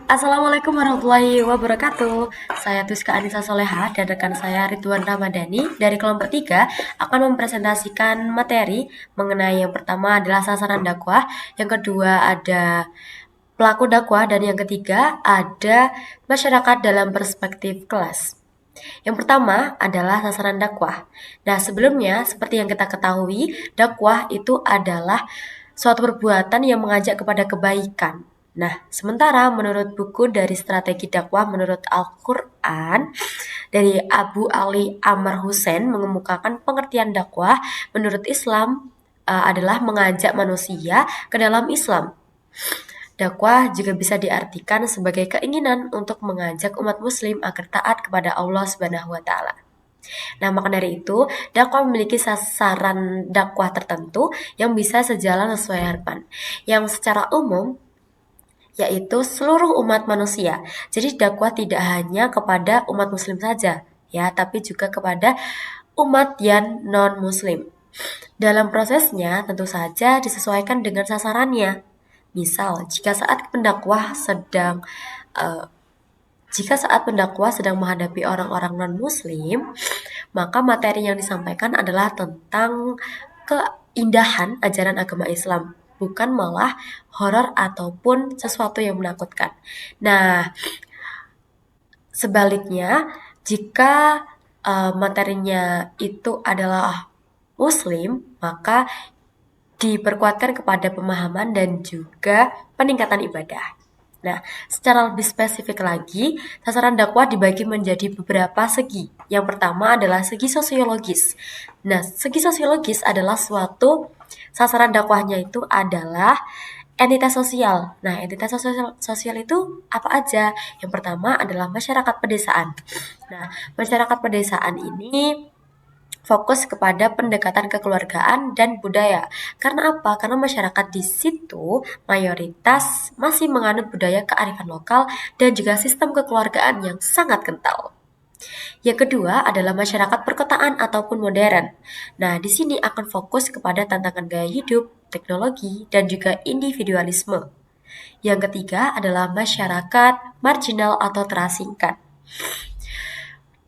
Assalamualaikum warahmatullahi wabarakatuh. Saya Tuska Anissa Soleha dan rekan saya Ridwan Ramadhani dari kelompok 3 akan mempresentasikan materi mengenai yang pertama adalah sasaran dakwah, yang kedua ada pelaku dakwah, dan yang ketiga ada masyarakat dalam perspektif kelas. Yang pertama adalah sasaran dakwah. Nah, sebelumnya seperti yang kita ketahui, dakwah itu adalah suatu perbuatan yang mengajak kepada kebaikan. Nah, sementara menurut buku dari Strategi Dakwah menurut Al-Quran dari Abu Ali Amr Hussein mengemukakan pengertian dakwah menurut Islam adalah mengajak manusia ke dalam Islam. Dakwah juga bisa diartikan sebagai keinginan untuk mengajak umat muslim agar taat kepada Allah Subhanahu wa taala. Nah, maka dari itu, dakwah memiliki sasaran dakwah tertentu yang bisa sejalan sesuai harapan. Yang secara umum yaitu seluruh umat manusia. Jadi dakwah tidak hanya kepada umat muslim saja, ya, tapi juga kepada umat yang non-muslim. Dalam prosesnya tentu saja disesuaikan dengan sasarannya. Misal, eh, jika saat pendakwah sedang menghadapi orang-orang non-muslim, maka materi yang disampaikan adalah tentang keindahan ajaran agama Islam, bukan malah horor ataupun sesuatu yang menakutkan. Nah, sebaliknya, jika materinya itu adalah Muslim, maka diperkuatkan kepada pemahaman dan juga peningkatan ibadah. Nah, secara lebih spesifik lagi, sasaran dakwah dibagi menjadi beberapa segi. Yang pertama adalah segi sosiologis. Nah, segi sosiologis adalah suatu sasaran dakwahnya itu adalah entitas sosial. Nah, entitas sosial itu apa aja? Yang pertama adalah masyarakat pedesaan. Nah, masyarakat pedesaan ini fokus kepada pendekatan kekeluargaan dan budaya. Karena apa? Karena masyarakat di situ mayoritas masih menganut budaya kearifan lokal dan juga sistem kekeluargaan yang sangat kental. Yang kedua adalah masyarakat perkotaan ataupun modern. Nah, di sini akan fokus kepada tantangan gaya hidup, teknologi, dan juga individualisme. Yang ketiga adalah masyarakat marginal atau terasingkan,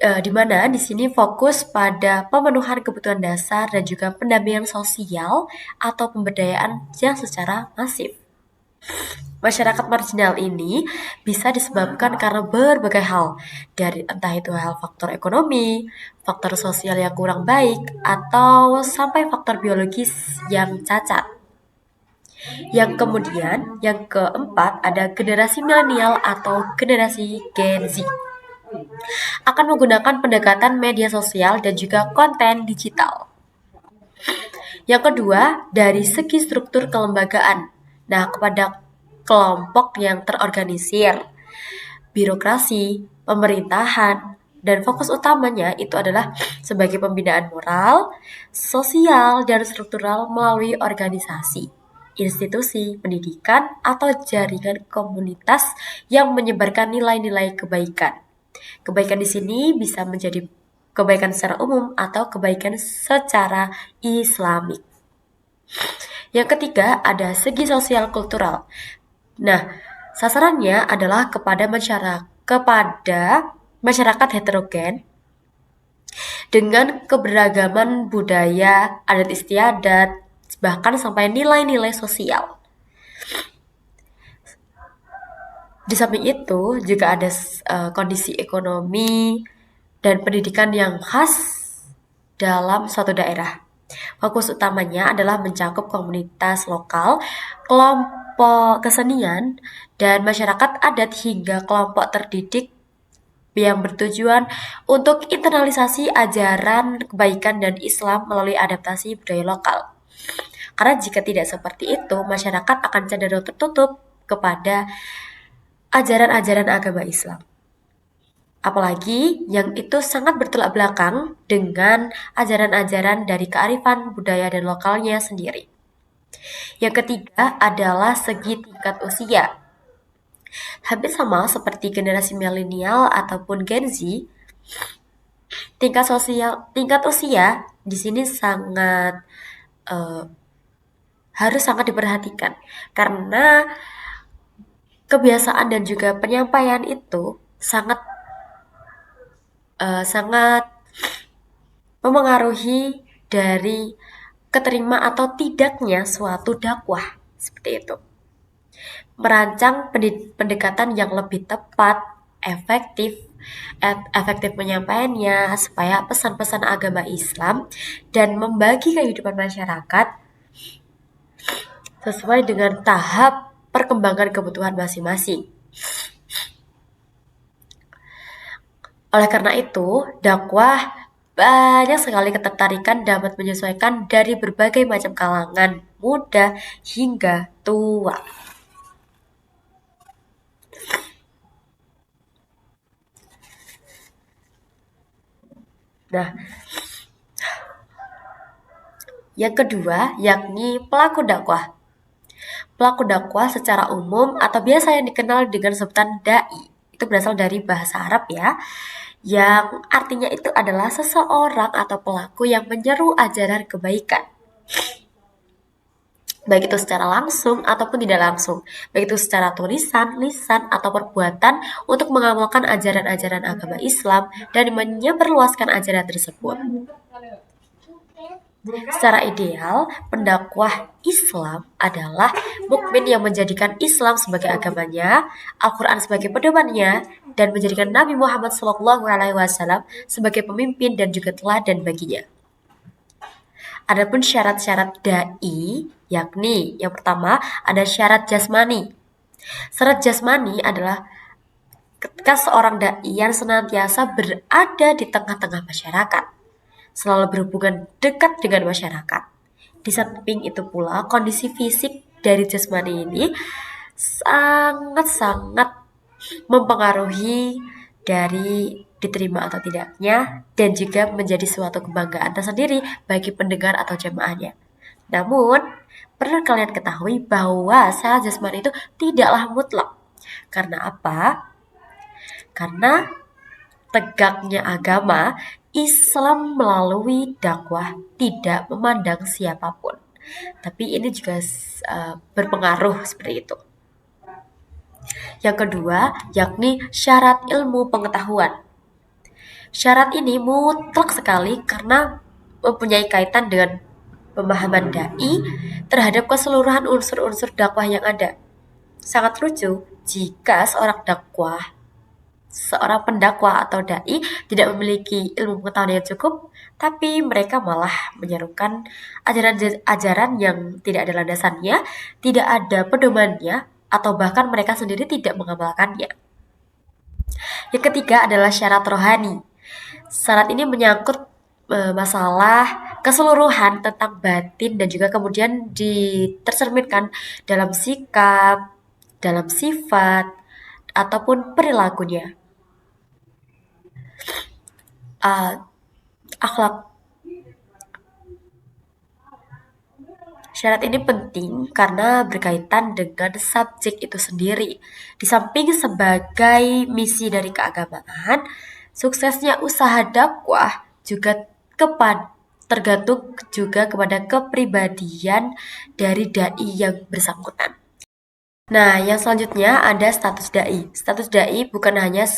di mana di sini fokus pada pemenuhan kebutuhan dasar dan juga pendampingan sosial atau pemberdayaan yang secara masif. Masyarakat marginal ini bisa disebabkan karena berbagai hal, dari entah itu hal faktor ekonomi, faktor sosial yang kurang baik, atau sampai faktor biologis yang cacat. Yang kemudian, yang keempat ada generasi milenial atau generasi Gen Z, akan menggunakan pendekatan media sosial dan juga konten digital. Yang kedua, dari segi struktur kelembagaan. Nah, kepada kelompok yang terorganisir, birokrasi, pemerintahan, dan fokus utamanya itu adalah sebagai pembinaan moral, sosial, dan struktural melalui organisasi, institusi, pendidikan, atau jaringan komunitas yang menyebarkan nilai-nilai kebaikan. Kebaikan di sini bisa menjadi kebaikan secara umum atau kebaikan secara Islamik. Yang ketiga ada segi sosial kultural. Nah, sasarannya adalah kepada masyarakat heterogen dengan keberagaman budaya, adat istiadat, bahkan sampai nilai-nilai sosial. Di samping itu juga ada kondisi ekonomi dan pendidikan yang khas dalam suatu daerah. Fokus utamanya adalah mencakup komunitas lokal, kelompok kesenian, dan masyarakat adat hingga kelompok terdidik yang bertujuan untuk internalisasi ajaran kebaikan dan Islam melalui adaptasi budaya lokal. Karena jika tidak seperti itu, masyarakat akan cenderung tertutup kepada ajaran-ajaran agama Islam. Apalagi yang itu sangat bertolak belakang dengan ajaran-ajaran dari kearifan budaya dan lokalnya sendiri. Yang ketiga adalah segi tingkat usia. Hampir sama seperti generasi milenial ataupun Gen Z, tingkat usia di sini harus sangat diperhatikan karena kebiasaan dan juga penyampaian itu sangat memengaruhi dari keterima atau tidaknya suatu dakwah seperti itu. Merancang pendekatan yang lebih tepat, efektif, efektif menyampaikannya supaya pesan-pesan agama Islam dan membagi kehidupan masyarakat sesuai dengan tahap perkembangan kebutuhan masing-masing. Oleh karena itu, dakwah banyak sekali ketertarikan dapat menyesuaikan dari berbagai macam kalangan, muda hingga tua. Nah, yang kedua yakni pelaku dakwah. Pelaku dakwah secara umum atau biasa yang dikenal dengan sebutan dai. Itu berasal dari bahasa Arab ya, yang artinya itu adalah seseorang atau pelaku yang menyeru ajaran kebaikan. Baik itu secara langsung ataupun tidak langsung, baik itu secara tulisan, lisan, atau perbuatan untuk mengamalkan ajaran-ajaran agama Islam dan menyebarluaskan ajaran tersebut. Secara ideal, pendakwah Islam adalah mukmin yang menjadikan Islam sebagai agamanya, Al-Quran sebagai pedomannya, dan menjadikan Nabi Muhammad SAW sebagai pemimpin dan juga teladan baginya. Adapun syarat-syarat dai, yakni yang pertama ada syarat jasmani. Syarat jasmani adalah ketika seorang dai yang senantiasa berada di tengah-tengah masyarakat, selalu berhubungan dekat dengan masyarakat. Di samping itu pula, kondisi fisik dari jasmani ini sangat-sangat mempengaruhi dari diterima atau tidaknya dan juga menjadi suatu kebanggaan tersendiri bagi pendengar atau jemaahnya. Namun, perlu kalian ketahui bahwa syarat jasmani itu tidaklah mutlak. Karena apa? Karena tegaknya agama Islam melalui dakwah tidak memandang siapapun. Tapi ini juga berpengaruh seperti itu. Yang kedua, yakni syarat ilmu pengetahuan. Syarat ini mutlak sekali karena mempunyai kaitan dengan pemahaman dai terhadap keseluruhan unsur-unsur dakwah yang ada. Sangat lucu jika seorang pendakwah atau dai tidak memiliki ilmu pengetahuan yang cukup, tapi mereka malah menyerukan ajaran-ajaran yang tidak ada landasannya, tidak ada pedomannya, atau bahkan mereka sendiri tidak mengamalkannya. Yang ketiga adalah syarat rohani. Syarat ini menyangkut masalah keseluruhan tentang batin dan juga kemudian ditercerminkan dalam sikap, dalam sifat, ataupun perilakunya. Akhlak. Syarat ini penting karena berkaitan dengan subjek itu sendiri. Di samping sebagai misi dari keagamaan, suksesnya usaha dakwah juga tergantung juga kepada kepribadian dari dai yang bersangkutan. Nah, yang selanjutnya ada status dai. Status dai bukan hanya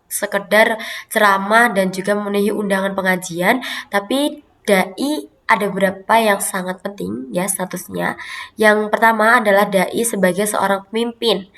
sekedar ceramah dan juga memenuhi undangan pengajian, tapi dai ada beberapa yang sangat penting ya statusnya. Yang pertama adalah dai sebagai seorang pemimpin.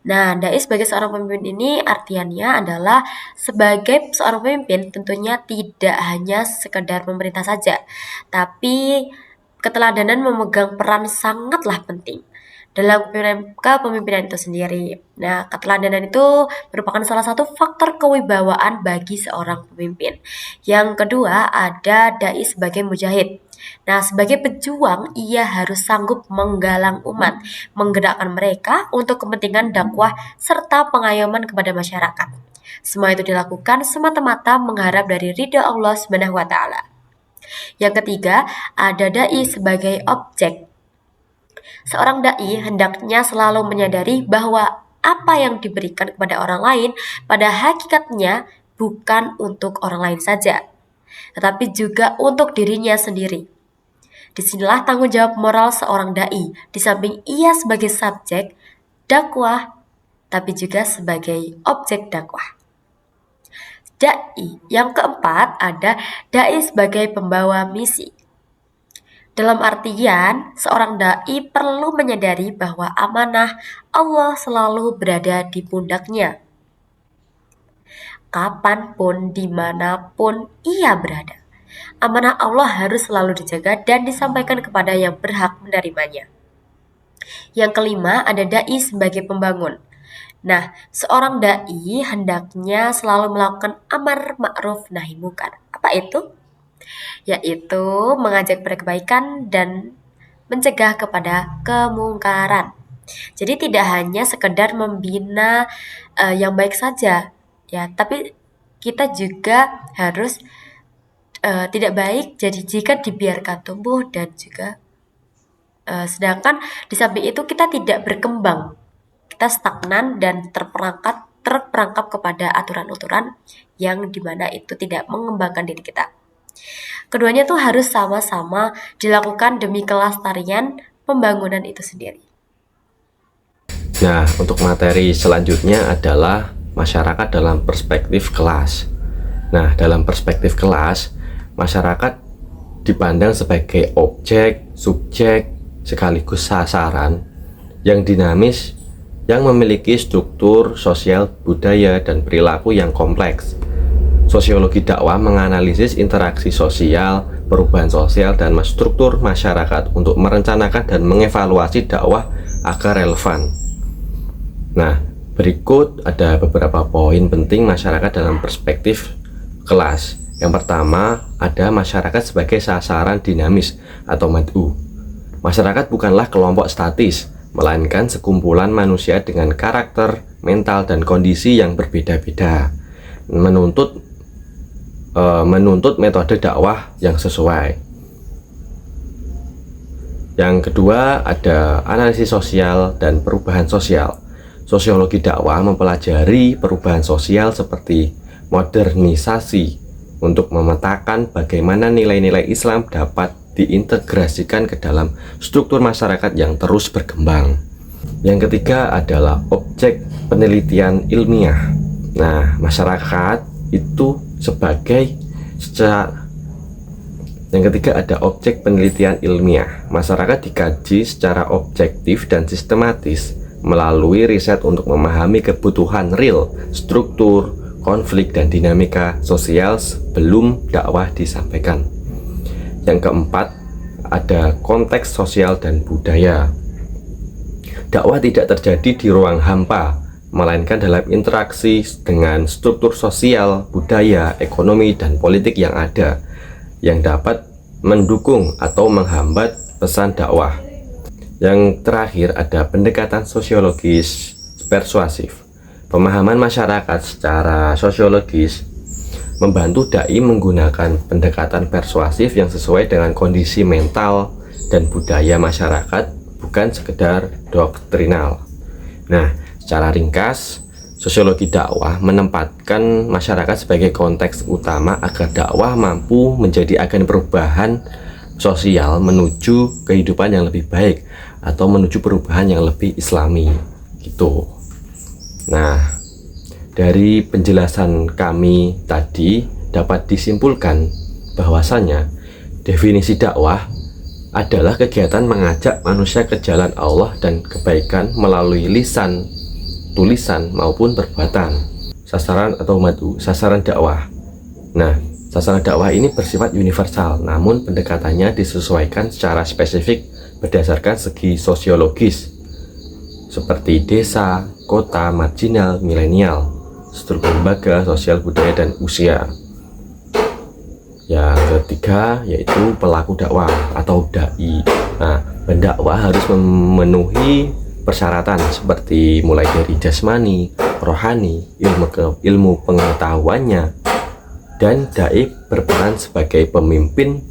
Nah, dai sebagai seorang pemimpin ini artiannya adalah sebagai seorang pemimpin tentunya tidak hanya sekedar pemerintah saja, tapi keteladanan memegang peran sangatlah penting dalam kepemimpinan itu sendiri. Nah, keteladanan itu merupakan salah satu faktor kewibawaan bagi seorang pemimpin. Yang kedua ada dai sebagai mujahid. Nah, sebagai pejuang, ia harus sanggup menggalang umat, menggerakkan mereka untuk kepentingan dakwah serta pengayoman kepada masyarakat. Semua itu dilakukan semata-mata mengharap dari ridha Allah Subhanahu wa taala. Yang ketiga, ada dai sebagai objek. Seorang dai hendaknya selalu menyadari bahwa apa yang diberikan kepada orang lain pada hakikatnya bukan untuk orang lain saja, tetapi juga untuk dirinya sendiri. Disinilah tanggung jawab moral seorang dai. Di samping ia sebagai subjek dakwah, tapi juga sebagai objek dakwah. Dai yang keempat ada dai sebagai pembawa misi. Dalam artian, seorang dai perlu menyadari bahwa amanah Allah selalu berada di pundaknya. Kapanpun, dimanapun ia berada, amanah Allah harus selalu dijaga dan disampaikan kepada yang berhak menerimanya. Yang kelima ada dai sebagai pembangun. Nah, seorang dai hendaknya selalu melakukan amar ma'ruf nahi munkar. Apa itu? Yaitu mengajak pada kebaikan dan mencegah kepada kemungkaran. Jadi tidak hanya sekedar membina yang baik saja, ya, tapi kita juga harus tidak baik jadi jika dibiarkan tumbuh dan juga sedangkan di samping itu kita tidak berkembang. Kita stagnan dan terperangkap kepada aturan-aturan yang dimana itu tidak mengembangkan diri kita. Keduanya tuh harus sama-sama dilakukan demi kelestarian pembangunan itu sendiri. Nah, untuk materi selanjutnya adalah masyarakat dalam perspektif kelas. Nah, dalam perspektif kelas, masyarakat dipandang sebagai objek, subjek, sekaligus sasaran yang dinamis, yang memiliki struktur sosial, budaya, dan perilaku yang kompleks. Sosiologi dakwah menganalisis interaksi sosial, perubahan sosial, dan struktur masyarakat untuk merencanakan dan mengevaluasi dakwah agar relevan. Nah, berikut ada beberapa poin penting masyarakat dalam perspektif kelas. Yang pertama, ada masyarakat sebagai sasaran dinamis atau mad'u. Masyarakat bukanlah kelompok statis, melainkan sekumpulan manusia dengan karakter, mental, dan kondisi yang berbeda-beda, menuntut metode dakwah yang sesuai. Yang kedua, ada analisis sosial dan perubahan sosial. Sosiologi dakwah mempelajari perubahan sosial seperti modernisasi untuk memetakan bagaimana nilai-nilai Islam dapat diintegrasikan ke dalam struktur masyarakat yang terus berkembang. Yang ketiga adalah objek penelitian ilmiah. Nah, masyarakat itu yang ketiga ada objek penelitian ilmiah. Masyarakat dikaji secara objektif dan sistematis melalui riset untuk memahami kebutuhan real, struktur, konflik, dan dinamika sosial sebelum dakwah disampaikan. Yang keempat, ada konteks sosial dan budaya. Dakwah tidak terjadi di ruang hampa, melainkan dalam interaksi dengan struktur sosial, budaya, ekonomi, dan politik yang ada, yang dapat mendukung atau menghambat pesan dakwah. Yang terakhir ada pendekatan sosiologis persuasif. Pemahaman masyarakat secara sosiologis membantu dai menggunakan pendekatan persuasif yang sesuai dengan kondisi mental dan budaya masyarakat, bukan sekedar doktrinal. Nah, secara ringkas, sosiologi dakwah menempatkan masyarakat sebagai konteks utama agar dakwah mampu menjadi agen perubahan sosial menuju kehidupan yang lebih baik atau menuju perubahan yang lebih islami gitu. Nah, dari penjelasan kami tadi dapat disimpulkan bahwasanya definisi dakwah adalah kegiatan mengajak manusia ke jalan Allah dan kebaikan melalui lisan, tulisan, maupun perbuatan. Sasaran atau mad'u, sasaran dakwah. Nah, sasaran dakwah ini bersifat universal, namun pendekatannya disesuaikan secara spesifik berdasarkan segi sosiologis seperti desa, kota, marginal, milenial, struktur lembaga, sosial, budaya, dan usia. Yang ketiga yaitu pelaku dakwah atau dai. Nah, pendakwah harus memenuhi persyaratan seperti mulai dari jasmani, rohani, ilmu pengetahuannya, dan dai berperan sebagai pemimpin,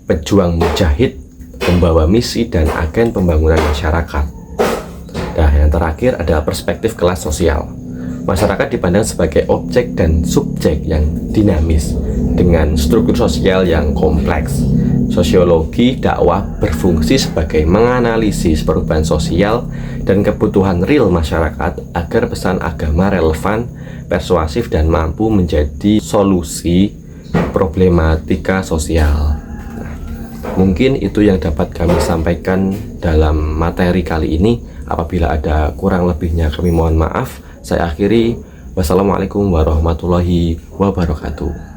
pejuang mujahid, pembawa misi, dan agen pembangunan masyarakat. Nah, yang terakhir adalah perspektif kelas sosial. Masyarakat dipandang sebagai objek dan subjek yang dinamis, dengan struktur sosial yang kompleks. Sosiologi dakwah berfungsi sebagai menganalisis perubahan sosial dan kebutuhan real masyarakat agar pesan agama relevan, persuasif, dan mampu menjadi solusi problematika sosial. Mungkin itu yang dapat kami sampaikan dalam materi kali ini. Apabila ada kurang lebihnya kami mohon maaf. Saya akhiri. Wassalamualaikum warahmatullahi wabarakatuh.